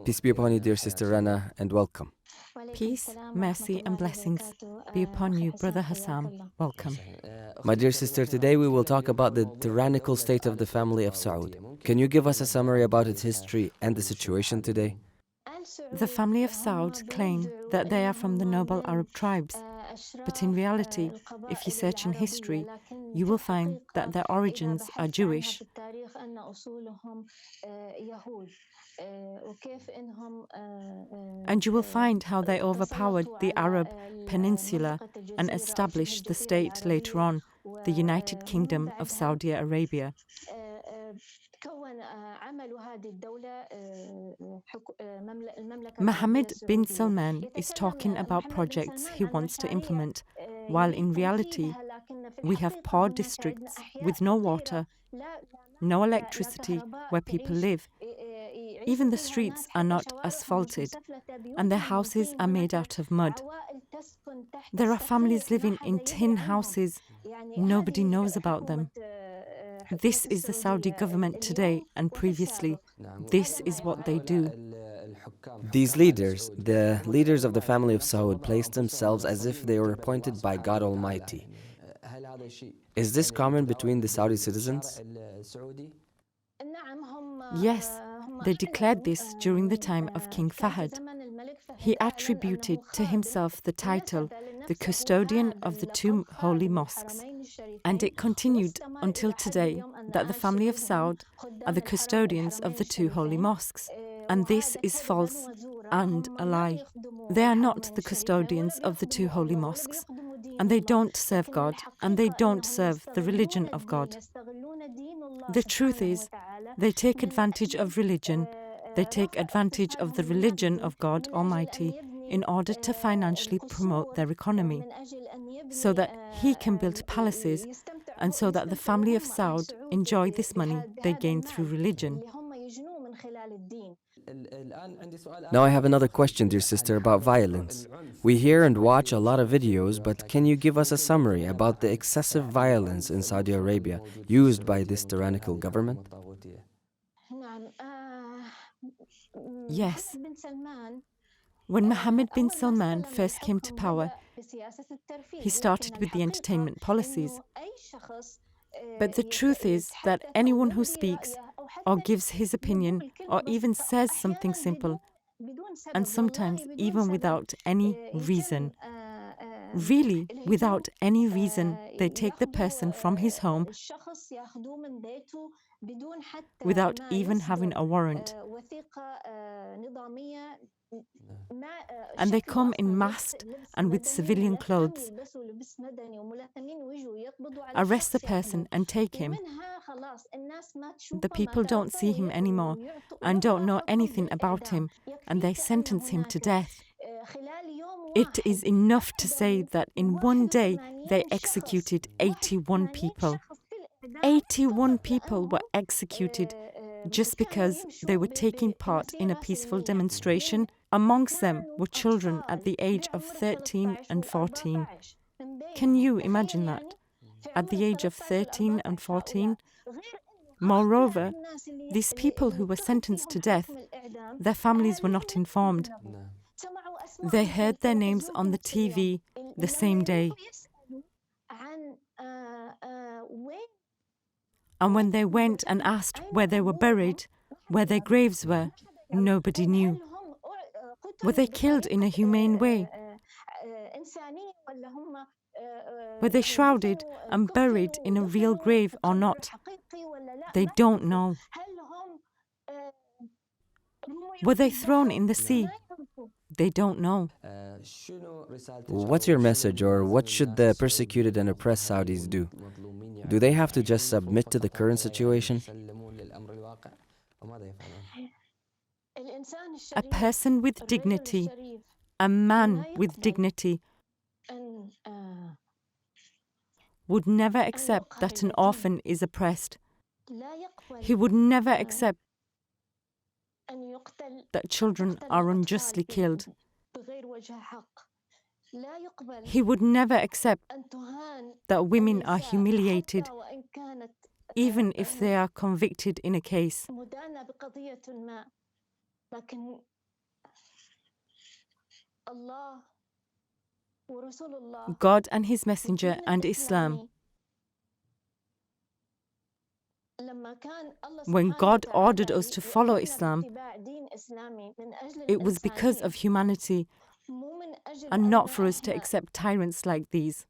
Peace be upon you, dear Sister Rana, and welcome. Peace, mercy, and blessings be upon you, Brother Hassam. Welcome. My dear sister, today we will talk about the tyrannical state of the family of Saud. Can you give us a summary about its history and the situation today? The family of Saud claim that they are from the noble Arab tribes, but in reality, if you search in history, you will find that their origins are Jewish. And you will find how they overpowered the Arab peninsula and established the state later on, the United Kingdom of Saudi Arabia. Mohammed bin Salman is talking about projects he wants to implement, while in reality, we have poor districts with no water, no electricity where people live. Even the streets are not asphalted, and their houses are made out of mud. There are families living in tin houses. Nobody knows about them. This is the Saudi government today and previously. This is what they do. These leaders, the leaders of the family of Saud, placed themselves as if they were appointed by God Almighty. Is this common between the Saudi citizens? Yes, they declared this during the time of King Fahd. He attributed to himself the title, the custodian of the two holy mosques. And it continued until today that the family of Saud are the custodians of the two holy mosques. And this is false and a lie. They are not the custodians of the two holy mosques. And they don't serve God, and they don't serve the religion of God. The truth is, they take advantage of religion. They take advantage of the religion of God Almighty in order to financially promote their economy, so that He can build palaces, and so that the family of Saud enjoy this money they gain through religion. Now I have another question, dear sister, about violence. We hear and watch a lot of videos, but can you give us a summary about the excessive violence in Saudi Arabia used by this tyrannical government? Yes. When Mohammed bin Salman first came to power, he started with the entertainment policies. But the truth is that anyone who speaks or gives his opinion or even says something simple, and sometimes even without any reason, really without any reason, they take the person from his home without even having a warrant. And they come in masked and with civilian clothes, arrest the person and take him. The people don't see him anymore and don't know anything about him, and they sentence him to death. It is enough to say that in one day they executed 81 people. 81 people were executed just because they were taking part in a peaceful demonstration. Amongst them were children at the age of 13 and 14. Can you imagine that? At the age of 13 and 14? Moreover, these people who were sentenced to death, their families were not informed. They heard their names on the TV the same day. And when they went and asked where they were buried, where their graves were, nobody knew. Were they killed in a humane way? Were they shrouded and buried in a real grave or not? They don't know. Were they thrown in the sea? They don't know. What's your message, or what should the persecuted and oppressed Saudis do? Do they have to just submit to the current situation? A person with dignity, a man with dignity, would never accept that an orphan is oppressed. He would never accept that children are unjustly killed. He would never accept that women are humiliated, even if they are convicted in a case. God and His Messenger and Islam. When God ordered us to follow Islam, it was because of humanity and not for us to accept tyrants like these.